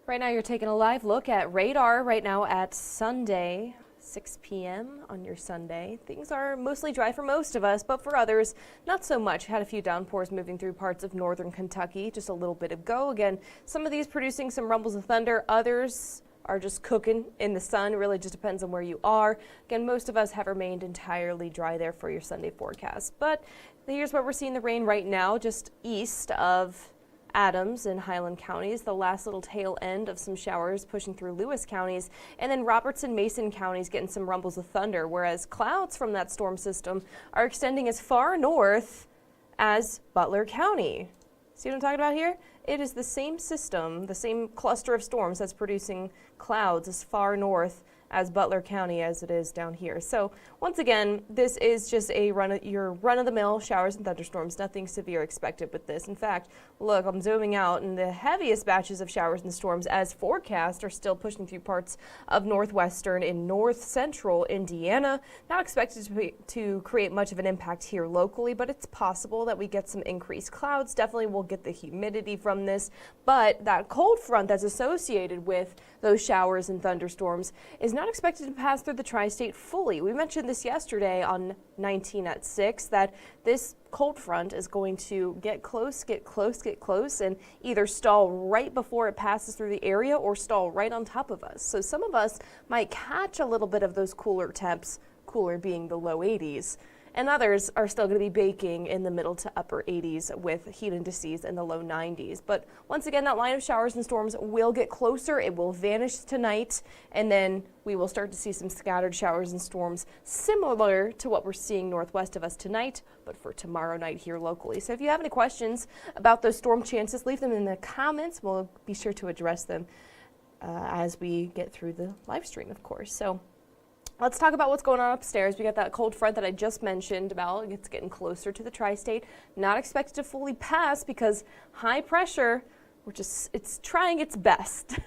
Right now you're taking a live look at radar right now at Sunday, 6 p.m. on your Sunday. Things are mostly dry for most of us, but for others, not so much. Had a few downpours moving through parts of northern Kentucky just a little bit ago. Again, some of these producing some rumbles of thunder, others are just cooking in the sun. It really just depends on where you are. Again, most of us have remained entirely dry there for your Sunday forecast. But here's where we're seeing the rain right now, just east of Adams and Highland counties, the last little tail end of some showers pushing through Lewis counties, and then Robertson, Mason counties getting some rumbles of thunder, whereas clouds from that storm system are extending as far north as Butler County. See what I'm talking about here? It is the same system, the same cluster of storms that's producing clouds as far north as Butler County as it is down here. So once again, this is just your run-of-the-mill showers and thunderstorms. Nothing severe expected with this. In fact, look, I'm zooming out, and the heaviest batches of showers and storms as forecast are still pushing through parts of northwestern and north central Indiana. Not expected to create much of an impact here locally, but it's possible that we get some increased clouds. Definitely we'll get the humidity from this, but that cold front that's associated with those showers and thunderstorms is not expected to pass through the tri-state fully. We mentioned this yesterday on 19atSIX that this cold front is going to get close, and either stall right before it passes through the area or stall right on top of us. So some of us might catch a little bit of those cooler temps, cooler being the low 80s. And others are still going to be baking in the middle to upper 80s with heat indices in the low 90s. But once again, that line of showers and storms will get closer. It will vanish tonight, and then we will start to see some scattered showers and storms similar to what we're seeing northwest of us tonight, but for tomorrow night here locally. So if you have any questions about those storm chances, leave them in the comments. We'll be sure to address them as we get through the live stream, of course. So let's talk about what's going on upstairs. We got that cold front that I just mentioned about. It's getting closer to the tri-state. Not expected to fully pass because high pressure, it's trying its best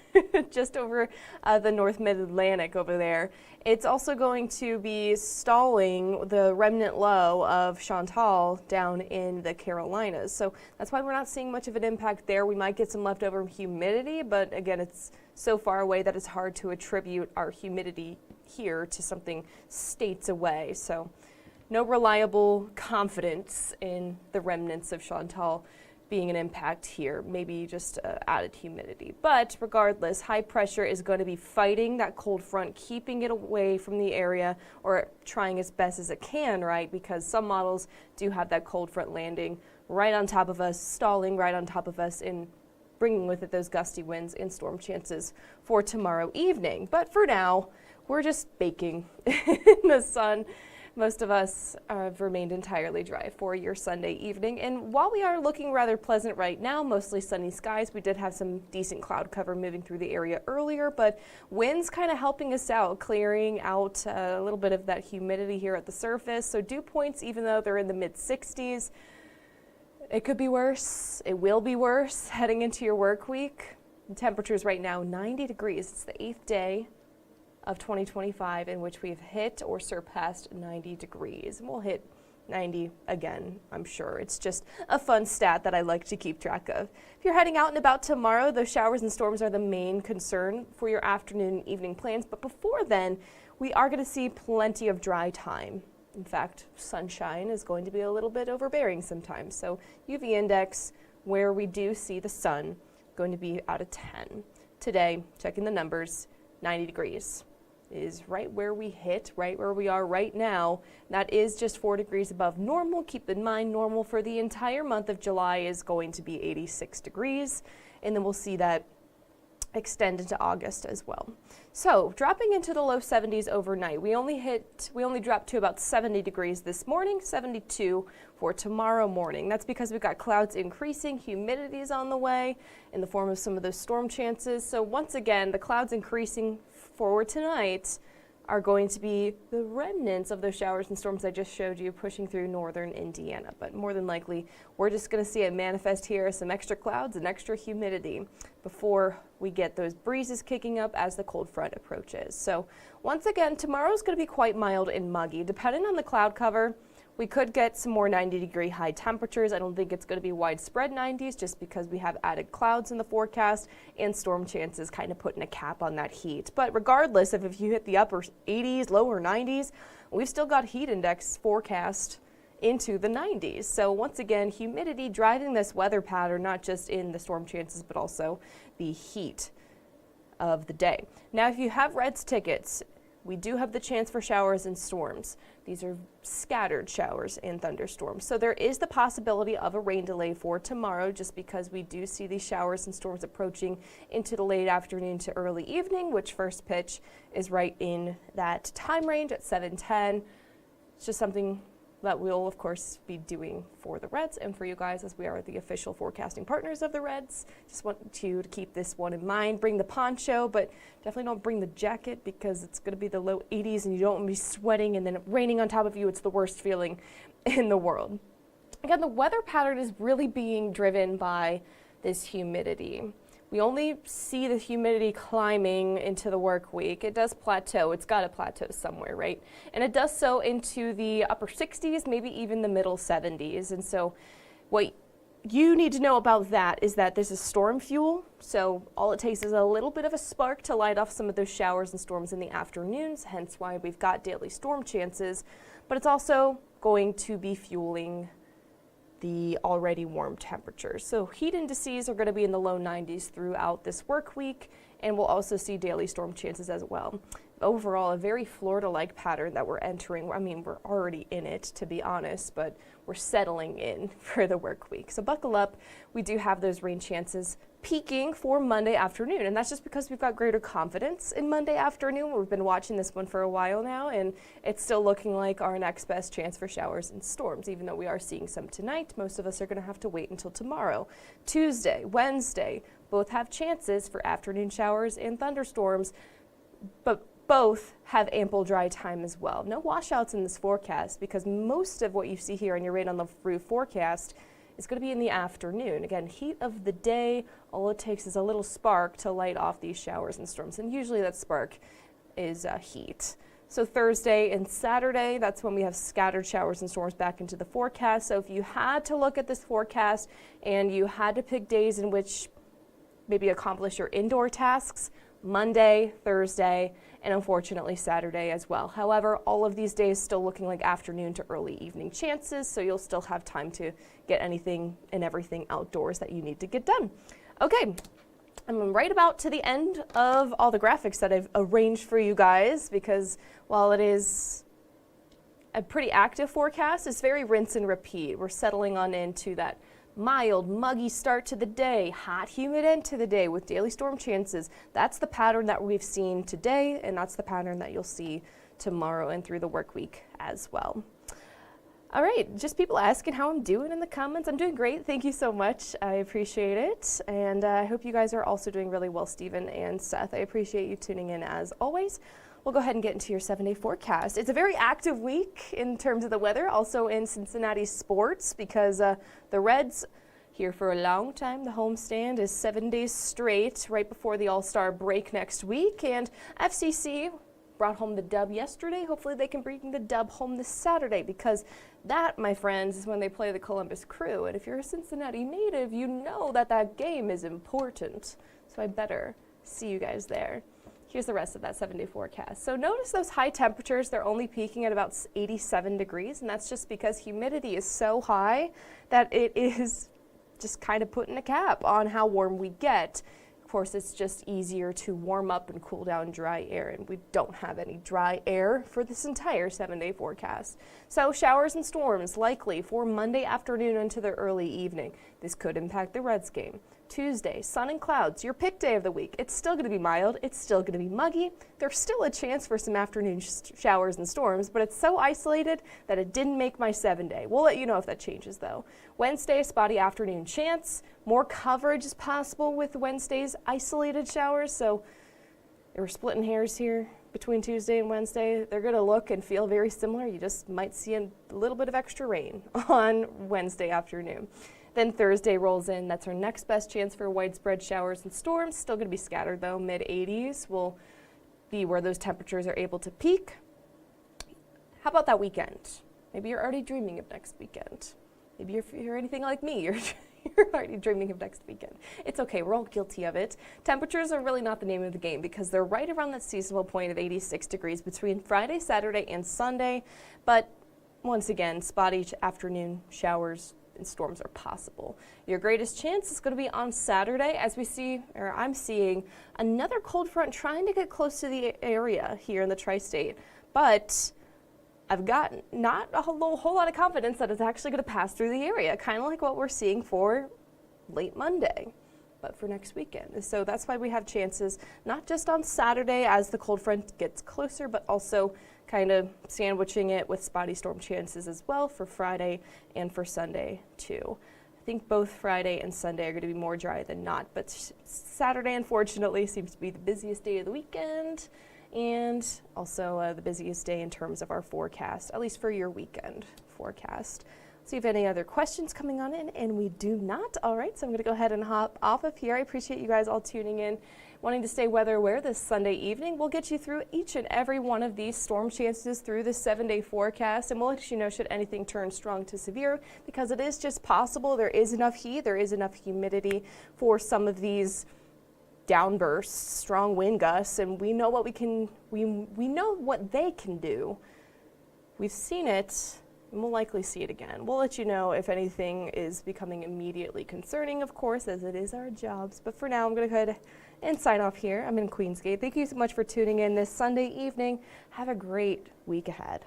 just over the North Mid-Atlantic over there. It's also going to be stalling the remnant low of Chantal down in the Carolinas. So that's why we're not seeing much of an impact there. We might get some leftover humidity, but again, it's so far away that it's hard to attribute our humidity here to something states away. So no reliable confidence in the remnants of Chantal being an impact here, maybe just added humidity. But regardless, high pressure is going to be fighting that cold front, keeping it away from the area, or trying as best as it can, right? Because some models do have that cold front landing right on top of us, stalling right on top of us, and bringing with it those gusty winds and storm chances for tomorrow evening. But for now, we're just baking in the sun. Most of us have remained entirely dry for your Sunday evening. And while we are looking rather pleasant right now, mostly sunny skies, we did have some decent cloud cover moving through the area earlier, but winds kind of helping us out, clearing out a little bit of that humidity here at the surface. So dew points, even though they're in the mid-60s, it could be worse. It will be worse heading into your work week. The temperatures right now, 90 degrees. It's the 8th day of 2025 in which we've hit or surpassed 90 degrees. And we'll hit 90 again, I'm sure. It's just a fun stat that I like to keep track of. If you're heading out and about tomorrow, those showers and storms are the main concern for your afternoon and evening plans. But before then, we are going to see plenty of dry time. In fact, sunshine is going to be a little bit overbearing sometimes. So UV index, where we do see the sun, going to be out of 10. Today, checking the numbers, 90 degrees is right where we hit, right where we are right now. That is just 4 degrees above normal. Keep in mind, normal for the entire month of July is going to be 86 degrees, and then we'll see that extend into August as well. So dropping into the low 70s overnight. We only dropped to about 70 degrees this morning, 72 for tomorrow morning. That's because we've got clouds increasing, humidity is on the way in the form of some of those storm chances. So once again, the clouds increasing forward tonight are going to be the remnants of those showers and storms I just showed you pushing through northern Indiana. But more than likely, we're just going to see it manifest here, some extra clouds and extra humidity before we get those breezes kicking up as the cold front approaches. So once again, tomorrow's going to be quite mild and muggy. Depending on the cloud cover, We could get some more 90-degree high temperatures. I don't think it's going to be widespread 90s just because we have added clouds in the forecast and storm chances kind of putting a cap on that heat. But regardless of if you hit the upper 80s, lower 90s, we've still got heat index forecast into the 90s. So once again, humidity driving this weather pattern, not just in the storm chances, but also the heat of the day. Now, if you have Reds tickets, we do have the chance for showers and storms. These are scattered showers and thunderstorms. So there is the possibility of a rain delay for tomorrow just because we do see these showers and storms approaching into the late afternoon to early evening, which first pitch is right in that time range at 7:10. It's just something that we'll, of course, be doing for the Reds and for you guys as we are the official forecasting partners of the Reds. Just want you to keep this one in mind. Bring the poncho, but definitely don't bring the jacket because it's going to be the low 80s and you don't want to be sweating and then raining on top of you. It's the worst feeling in the world. Again, the weather pattern is really being driven by this humidity. We only see the humidity climbing into the work week. It does plateau. It's got to plateau somewhere, right? And it does so into the upper 60s, maybe even the middle 70s. And so what you need to know about that is that this is storm fuel. So all it takes is a little bit of a spark to light off some of those showers and storms in the afternoons, hence why we've got daily storm chances. But it's also going to be fueling the already warm temperatures. So heat indices are going to be in the low 90s throughout this work week, and we'll also see daily storm chances as well. Overall, a very Florida-like pattern that we're entering. I mean, we're already in it, to be honest, but we're settling in for the work week. So buckle up. We do have those rain chances peaking for Monday afternoon, and that's just because we've got greater confidence in Monday afternoon. We've been watching this one for a while now, and it's still looking like our next best chance for showers and storms. Even though we are seeing some tonight, most of us are going to have to wait until tomorrow. Tuesday, Wednesday, both have chances for afternoon showers and thunderstorms, but both have ample dry time as well. No washouts in this forecast because most of what you see here on your Rain on the Roof forecast is going to be in the afternoon. Again, heat of the day, all it takes is a little spark to light off these showers and storms, and usually that spark is heat. So Thursday and Saturday, that's when we have scattered showers and storms back into the forecast. So if you had to look at this forecast and you had to pick days in which maybe accomplish your indoor tasks, Monday, Thursday, and unfortunately Saturday as well. However, all of these days still looking like afternoon to early evening chances, so you'll still have time to get anything and everything outdoors that you need to get done. Okay, I'm right about to the end of all the graphics that I've arranged for you guys because while it is a pretty active forecast, it's very rinse and repeat. We're settling on into that mild, muggy start to the day, hot, humid end to the day with daily storm chances. That's the pattern that we've seen today, and that's the pattern that you'll see tomorrow and through the work week as well. All right, just people asking how I'm doing in the comments. I'm doing great. Thank you so much. I appreciate it. And I hope you guys are also doing really well, Stephen and Seth. I appreciate you tuning in as always. We'll go ahead and get into your 7-day forecast. It's a very active week in terms of the weather, also in Cincinnati sports because the Reds here for a long time. The homestand is 7 days straight right before the All-Star break next week. And FCC brought home the dub yesterday. Hopefully they can bring the dub home this Saturday because that, my friends, is when they play the Columbus Crew. And if you're a Cincinnati native, you know that that game is important. So I better see you guys there. Here's the rest of that 7-day forecast. So notice those high temperatures, they're only peaking at about 87 degrees, and that's just because humidity is so high that it is just kind of putting a cap on how warm we get. Of course, it's just easier to warm up and cool down dry air, and we don't have any dry air for this entire 7-day forecast. So showers and storms likely for Monday afternoon into the early evening. This could impact the Reds game. Tuesday, sun and clouds, your pick day of the week. It's still going to be mild. It's still going to be muggy. There's still a chance for some afternoon showers and storms, but it's so isolated that it didn't make my 7-day. We'll let you know if that changes, though. Wednesday, spotty afternoon chance. More coverage is possible with Wednesday's isolated showers, so we're splitting hairs here between Tuesday and Wednesday. They're going to look and feel very similar. You just might see a little bit of extra rain on Wednesday afternoon. Then Thursday rolls in. That's our next best chance for widespread showers and storms. Still going to be scattered, though. Mid-80s will be where those temperatures are able to peak. How about that weekend? Maybe you're already dreaming of next weekend. Maybe if you're anything like me, you're already dreaming of next weekend. It's okay, we're all guilty of it. Temperatures are really not the name of the game because they're right around that seasonal point of 86 degrees between Friday, Saturday, and Sunday. But once again, spotty afternoon showers and storms are possible. Your greatest chance is going to be on Saturday as I'm seeing another cold front trying to get close to the area here in the tri-state. But I've got not a whole lot of confidence that it's actually going to pass through the area, kind of like what we're seeing for late Monday, but for next weekend. So that's why we have chances not just on Saturday as the cold front gets closer, but also kind of sandwiching it with spotty storm chances as well for Friday and for Sunday too. I think both Friday and Sunday are going to be more dry than not, but Saturday unfortunately seems to be the busiest day of the weekend. And also the busiest day in terms of our forecast, at least for your weekend forecast. See if any other questions coming on in, and we do not. All right, so I'm going to go ahead and hop off of here. I appreciate you guys all tuning in, wanting to stay weather aware this Sunday evening. We'll get you through each and every one of these storm chances through the 7-day forecast, and we'll let you know should anything turn strong to severe, because it is just possible. There is enough heat, there is enough humidity for some of these downbursts, strong wind gusts, and we know what we know what they can do. We've seen it, and we'll likely see it again. We'll let you know if anything is becoming immediately concerning, of course, as it is our jobs. But for now, I'm going to go ahead and sign off here. I'm in Queensgate. Thank you so much for tuning in this Sunday evening. Have a great week ahead.